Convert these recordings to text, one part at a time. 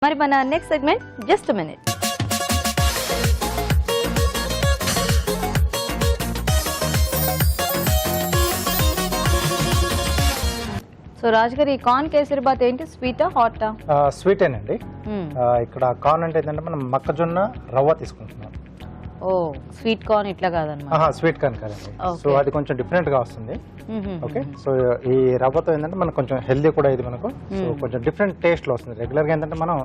మరి మన next segment just minute. So Raj గారు, ఈ కార్న్ కేసరి బాత్ ఏంటి? స్వీటా హాటా? స్వీటేనండి. ఇక్కడ కార్న్ అంటే ఏంటంటే మనం మొక్కజొన్న రవ్వ తీసుకుంటున్నాం. ఓ, స్వీట్ కార్న్ ఇట్లా కాదన్నమాట. స్వీట్ కార్న్ కాదండి. సో అది కొంచెం డిఫరెంట్ గా వస్తుంది. ఓకే, సో ఈ రవ్వతో ఏంటంటే మనకు కొంచెం హెల్దీ కూడా ఇది మనకు. సో కొంచెం డిఫరెంట్ టేస్ట్ లో వస్తుంది. రెగ్యులర్ గా ఏంటంటే మనం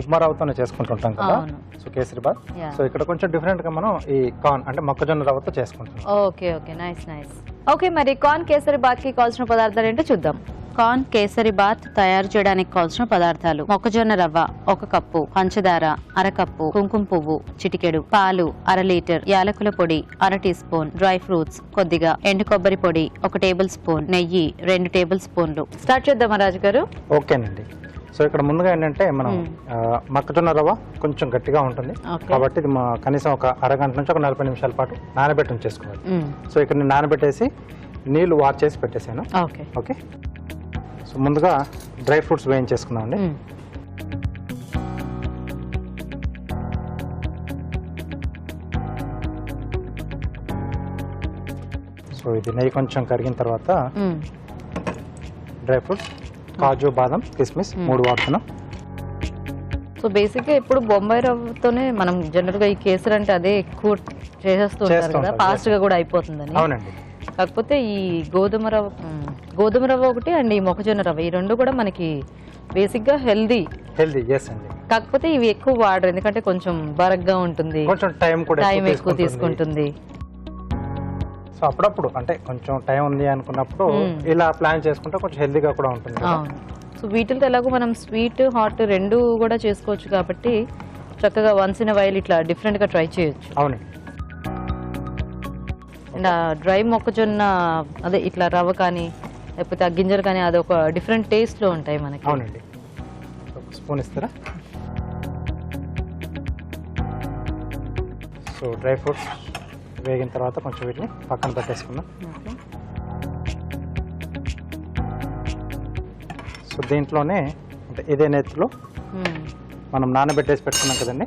ఉప్మా రవ్వతోనే చేసుకుంటుంటాం కదా, సో కేసరి బాత్. సో ఇక్కడ కొంచెం డిఫరెంట్ గా మనం ఈ కార్న్ అంటే మొక్కజొన్న రవ్వతో చేసుకుంటున్నాం. Okay okay, nice nice. Okay, మరి కార్న్ కేసరి బాత్ కి కావాల్సిన పదార్థాలు ఏంటో చూద్దాం. కార్న్ కేసరి బాత్ తయారు చేయడానికి కావాల్సిన పదార్థాలు: మొక్కజొన్న రవ్వ 1 కప్పు, పంచదార 1/2 కప్పు, కుంకుమ పువ్వు చిటికెడు, పాలు 1/2 లీటర్, యాలకుల పొడి 1/2 టీ స్పూన్, డ్రై ఫ్రూట్స్ కొద్దిగా, ఎండు కొబ్బరి పొడి 1 టేబుల్ స్పూన్, నెయ్యి 2 టేబుల్ స్పూన్లు. స్టార్ట్ చేద్దామా రాజు గారు? ఓకేనండి. సో ఇక్కడ ముందుగా ఏంటంటే మనం మొక్కజొన్న రవ్వ కొంచెం గట్టిగా ఉంటుంది కాబట్టి ఇది కనీసం ఒక అరగంట నుంచి ఒక 40 నిమిషాల పాటు నానబెట్టి ఉంచేసుకోవాలి. సో ఇక్కడ నేను నానబెట్టేసి నీళ్లు వాష్ చేసి పెట్టేశాను. ఓకే, సో ముందుగా డ్రై ఫ్రూట్స్ వేయించేసుకున్నాం అండి. సో ఇది నెయ్యి కొంచెం కరిగిన తర్వాత డ్రై ఫ్రూట్స్ కాజు, బాదం, కిస్మిస్ 3 వాడుతున్నాం. సో బేసిక్ గా ఇప్పుడు బొంబాయి రవ్వతోనే మనం జనరల్ గా ఈ కేసరి అంటే అదే ఎక్కువ చేసేస్తూ ఉంటారు కదా, ఫాస్ట్ గా కూడా అయిపోతుందని. అవునండి. కాకపోతే ఈ గోధుమ రవ్వ ఒకటి అండ్ ఈ మొక్కజొన్న రవ్వ ఈ రెండు కూడా మనకి బేసిక్ గా హెల్దీ. ఎస్ అండి. కాకపోతే ఇవి ఎక్కువ వాడరు ఎందుకంటే కొంచెం బరగ్గా ఉంటుంది, కొంచెం టైం ఎక్కువ తీసుకుంటుంది. సో అప్పుడప్పుడు అంటే కొంచెం టైం ఉంది అనుకున్నప్పుడు ఇలా ప్లాన్ చేసుకుంటే కొంచెం హెల్దీగా కూడా ఉంటుంది. సో వీటితో ఎలాగో మనం స్వీట్ హాట్ రెండు కూడా చేసుకోవచ్చు కాబట్టి చక్కగా వన్స్ ఇన్ వైల్ ఇట్లా డిఫరెంట్ గా ట్రై చేయొచ్చు. అవునండి. అండ్ డ్రై మొక్కజొన్న అదే ఇట్లా రవ్వ కానీ లేకపోతే ఆ గింజలు కానీ అది ఒక డిఫరెంట్ టేస్ట్ లో ఉంటాయి మనకి. అవునండి. స్పూన్ ఇస్తారా? సో డ్రై ఫ్రూట్స్ వేగిన తర్వాత కొంచెం వీటిని పక్కన పెట్టేసుకుందాం. సో దీంట్లోనే అంటే ఇదే నేతిలో మనం నానబెట్టేసి పెట్టుకున్నాం కదండి.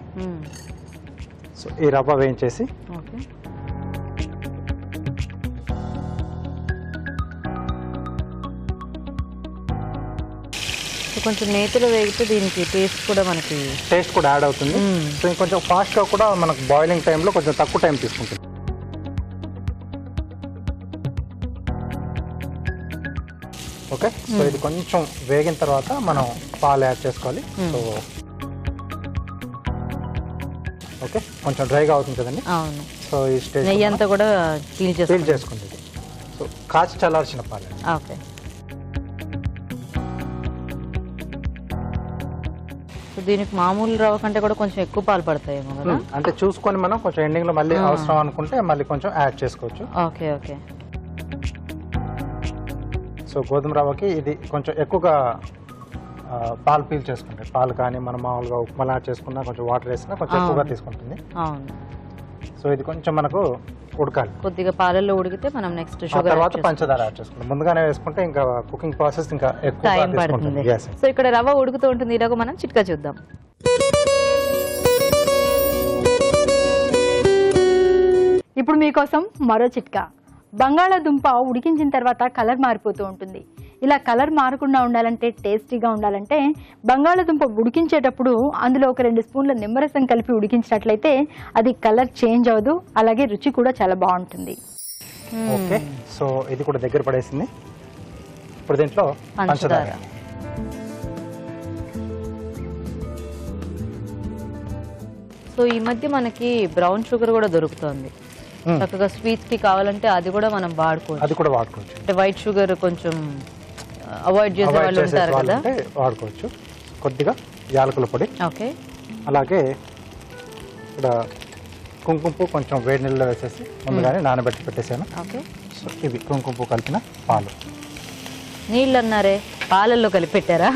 సో ఈ రవ్వ వేయించేసి కొంచెం నేతిలో వేగితే దీనికి టేస్ట్ కూడా యాడ్ అవుతుంది. సో ఇంకొంచెం ఫాస్ట్గా కూడా మనకు బాయిలింగ్ టైంలో కొంచెం తక్కువ టైం తీసుకుంటుంది. ఓకే, సో ఇది కొంచెం వేగిన తర్వాత మనం పాలు యాడ్ చేసుకోవాలి. సో ఓకే, కొంచెం డ్రైగా అవుతుంది కదండి. సో ఈ స్టేజ్ నెయ్యి అంతా కూడా ఫీల్ చేసుకుంటుంది. సో కాచి చల్లార్చిన పాలు. ఓకే, దీనికి మామూలు రవ్వ కంటే కూడా కొంచెం ఎక్కువ పాలు పడతాయేమో కదా. అంటే చూసుకొని మనం కొంచెం ఎండింగ్ లో మళ్ళీ అవసరం అనుకుంటే మళ్ళీ కొంచెం యాడ్ చేసుకోవచ్చు. Okay okay. సో గోధుమ రవ్వకి ఇది కొంచెం ఎక్కువగా పాలు పీల్ చేసుకుంటాయి. పాలు కానీ మనం మామూలుగా ఉప్మా యాడ్ చేసుకున్నా కొంచెం వాటర్ వేసినా కొంచెం ఎక్కువగా తీసుకుంటుంది. అవును. సో ఇది కొంచెం మనకు ఉడకాలి. కొద్దిగా పాలల్లో ఉడికితే మనం నెక్స్ట్ షుగర్ తర్వాత పంచదార యాడ్ చేసుకుంటాం. ముందుగానే వేసుకుంటే ఇంకా కుకింగ్ ప్రాసెస్ ఇంకా ఎక్కువ టైం పడుతుంది. సో ఇక్కడ రవ్వ ఉడుకుతూ ఉంటుంది. ఇలాగ మనం చిట్కా చూద్దాం. ఇప్పుడు మీకోసం మరో చిట్కా. బంగాళాదుంప ఉడికించిన తర్వాత కలర్ మారిపోతూ ఉంటుంది. ఇలా కలర్ మారకుండా ఉండాలంటే, టేస్టీగా ఉండాలంటే బంగాళాదుంప ఉడికించేటప్పుడు అందులో ఒక 2 స్పూన్ల నిమ్మరసం కలిపి ఉడికించినట్లయితే అది కలర్ చేంజ్ అవ్వదు, అలాగే రుచి కూడా చాలా బాగుంటుంది. ఓకే, సో ఇది కూడా దగ్గర పడేసింది. ఇప్పుడు దీంట్లో పంచదార. సో ఈ మధ్య మనకి బ్రౌన్ షుగర్ కూడా దొరుకుతుంది. చక్కగా స్వీట్స్ కి కావాలంటే అది కూడా మనం వాడుకోవచ్చు. అంటే వైట్ షుగర్ కొంచెం అవాయిడ్ చేసే వాళ్ళు ఉంటారు కదా, వాడుకోవచ్చు. కొద్దిగా యాలకుల పొడి. ఓకే, అలాగే ఇక్కడ కుంకుమ పువ్వు కొంచెం వేడి నీళ్ళలో వేసేసి ముందుగానే నానబెట్టి పెట్టేసాను. ఓకే, సో ఇవి కుంకుమ పువ్వు కలిపిన పాలు. నీళ్ళు అన్నారే, పాలల్లో కలిపి పెట్టారా?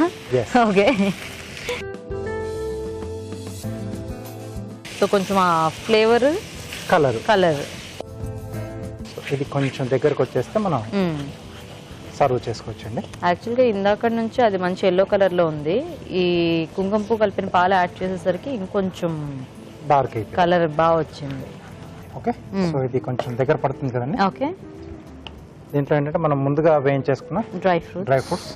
ఓకే. సో కొంచెం ఆ ఫ్లేవర్, కలర్. సో ఇది కొంచెం దగ్గరకు వచ్చేస్తే మనం సర్వ్ చేసుకోవచ్చండి. యాక్చువల్గా ఇందాక నుంచి అది మంచి ఎల్లో కలర్లో ఉంది. ఈ కుంకుమ పువ్వు కలిపిన పాలు యాడ్ చేసేసరికి ఇంకొంచెం డార్క్ అయిపోయింది, కలర్ బాగా వచ్చింది. ఓకే. సో ఇది కొంచెం దగ్గర పడుతుంది కదండి. ఓకే. దీంట్లో ఏంటంటే మనం ముందుగా వేయించేసుకున్న డ్రై ఫ్రూట్స్,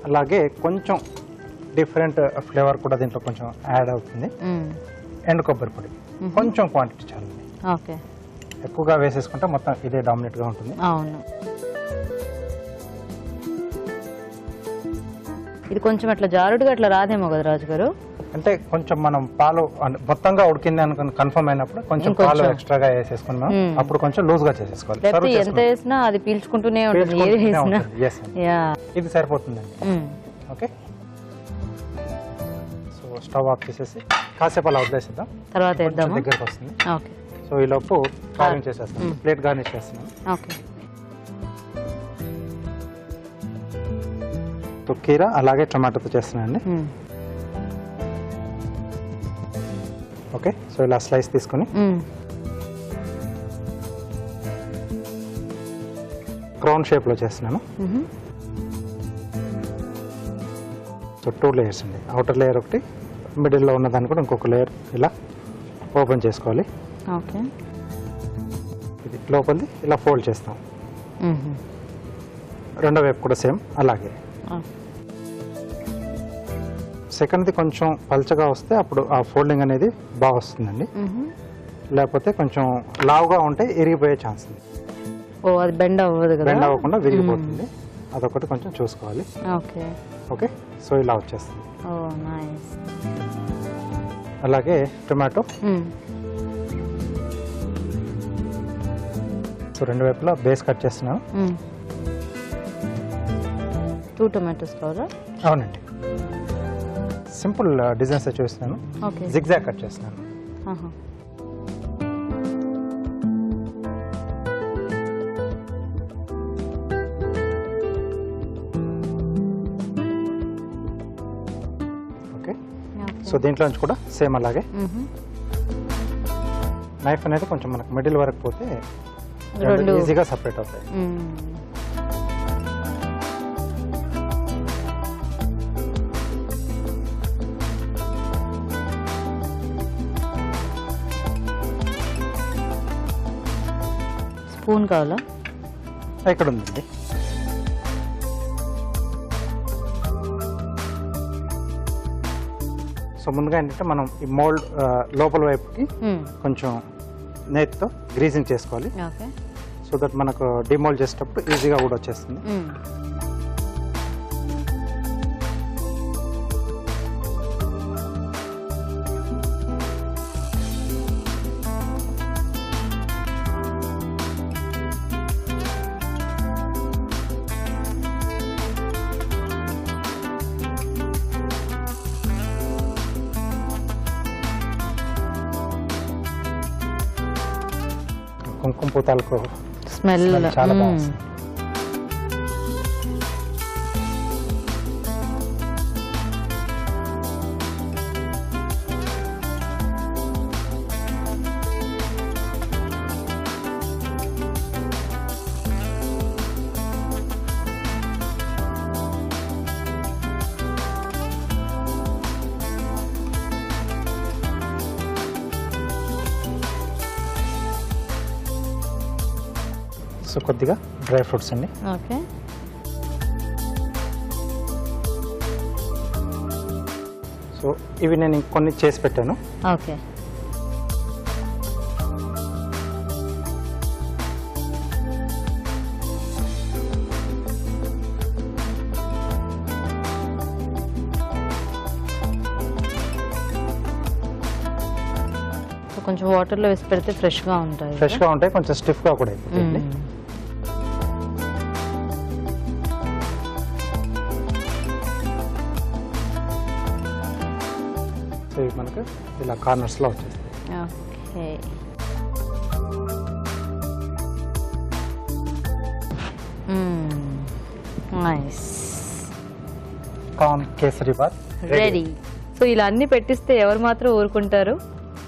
అలాగే కొంచెం డిఫరెంట్ ఫ్లేవర్ కూడా దీంట్లో కొంచెం యాడ్ అవుతుంది. ఎండు కొబ్బరి పొడి కొంచెం క్వాంటిటీ చాలండి. ఓకే. ఎక్కువగా వేసేసుకుంటే మొత్తం ఇదే డామినేట్గా ఉంటుంది. అవును. ఇది కొంచెం అట్లా జారుడుగా అట్లా రాదేమో కదా రాజు గారు? అంటే కొంచెం మనం పాలు మొత్తంగా ఉడికింది అనుకుని కన్ఫర్మ్ అయినప్పుడు కొంచెం పాలు ఎక్స్ట్రాగా వేసేసుకున్నాం, అప్పుడు కొంచెం లూజ్ గా చేసేసుకోవాలి. ఎంత వేసినా అది పీల్చుకుంటూనే ఉంటుంది, ఏది వేసినా. ఇది సరిపోతుందండి. ఓకే. సో స్టవ్ ఆఫ్ చేసేసి కాసేపు అలా వదిలేసేద్దాం, తర్వాత దగ్గరకు వస్తుంది. ఓకే. సో ఈ లోపు గార్నిష్ చేసేస్తాను, ప్లేట్ గార్నిష్ చేస్తున్నాను. ఓకే. కీరా అలాగే టొమాటోతో చేస్తున్నానండి. ఓకే. సో ఇలా స్లైస్ తీసుకొని క్రౌన్ షేప్లో చేస్తున్నాను. సో 2 లేయర్స్ అండి. అవుటర్ లేయర్ ఒకటి, మిడిల్లో ఉన్నదాన్ని కూడా ఇంకొక లేయర్ ఇలా ఓపెన్ చేసుకోవాలి. ఓకే. ఇది లోపలిది ఇలా ఫోల్డ్ చేస్తాం. రెండో వైపు కూడా సేమ్ అలాగే. సెకండ్ది కొంచెం పల్చగా వస్తే అప్పుడు ఆ ఫోల్డింగ్ అనేది బాగా వస్తుందండి. లేకపోతే కొంచెం లావుగా ఉంటే ఇరిగిపోయే ఛాన్స్ ఉంది. ఓ, అది బెండ్ అవ్వదు కదా? బెండ్ అవ్వకుండా విరిగిపోతుంది. అదొకటి కొంచెం చూసుకోవాలి. ఓకే. ఓకే. సో ఇలా వచ్చేస్తుంది. ఓ నైస్. అలాగే టొమాటో, సో 2 వైపులా బేస్ కట్ చేస్తున్నాను. 2 టొమాటోస్ కావాలా? అవునండి. సింపుల్ డిజైన్స్ చూస్తున్నాను. ఓకే. జిగ్జాగ్ కట్ చేస్తున్నాను. ఓకే. సో దీంట్లో నుంచి కూడా సేమ్ అలాగే. నైఫ్ అనేది కొంచెం మనకు మిడిల్ వరకు పోతే ఈజీగా సపరేట్ అవుతాయి. స్పూన్ కావాలా? ఇక్కడ ఉందండి. సో ముందుగా ఏంటంటే మనం ఈ మోల్డ్ లోపల వైపుకి కొంచెం నేతితో గ్రీజింగ్ చేసుకోవాలి. ఓకే. సో దట్ మనకు డిమోల్డ్ చేసేటప్పుడు ఈజీగా కూడా వచ్చేస్తుంది. కుంకుమ పూతాలకు స్మెల్ చాలా బాగుంది. సో కొద్దిగా డ్రై ఫ్రూట్స్ అండి. ఓకే. సో ఇవి నేను కొన్ని చేసి పెట్టాను. ఓకే. కొంచెం వాటర్లో వేసి పెడితే ఫ్రెష్గా ఉంటాయి. ఫ్రెష్గా ఉంటాయి, కొంచెం స్టిఫ్గా కూడా అయిపోతుంది. సో ఇవి మనకు ఇలా కార్నర్స్లో వచ్చేస్తాయి. Okay. Nice. Corn kesari bath ready. So ఇలా అన్ని పెట్టిస్తే ఎవరు మాత్రం ఊరుకుంటారు?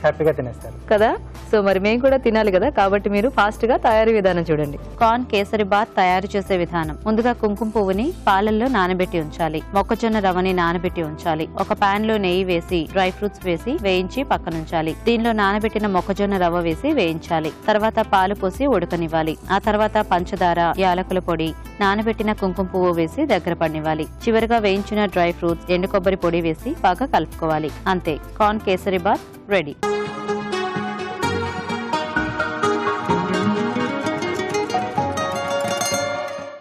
హ్యాపీగా తినేస్తారు కదా. సో మరి మేము కూడా తినాలి కదా, కాబట్టి మీరు ఫాస్ట్ గా తయారీ విధానం చూడండి. కార్న్ కేసరి బాత్ తయారు చేసే విధానం. ముందుగా కుంకుమ పువ్వుని పాలల్లో నానబెట్టి ఉంచాలి. మొక్కజొన్న రవ్వని నానబెట్టి ఉంచాలి. ఒక పాన్ లో నెయ్యి వేసి డ్రై ఫ్రూట్స్ వేసి వేయించి పక్కనుంచాలి. దీనిలో నానబెట్టిన మొక్కజొన్న రవ్వ వేసి వేయించాలి. తర్వాత పాలు పోసి ఉడకనివ్వాలి. ఆ తర్వాత పంచదార, యాలకుల పొడి, నానబెట్టిన కుంకుమ పువ్వు వేసి దగ్గర పడినివ్వాలి. చివరిగా వేయించిన డ్రై ఫ్రూట్స్, ఎండు కొబ్బరి పొడి వేసి బాగా కలుపుకోవాలి. అంతే, కార్న్ కేసరి బాత్ రెడీ.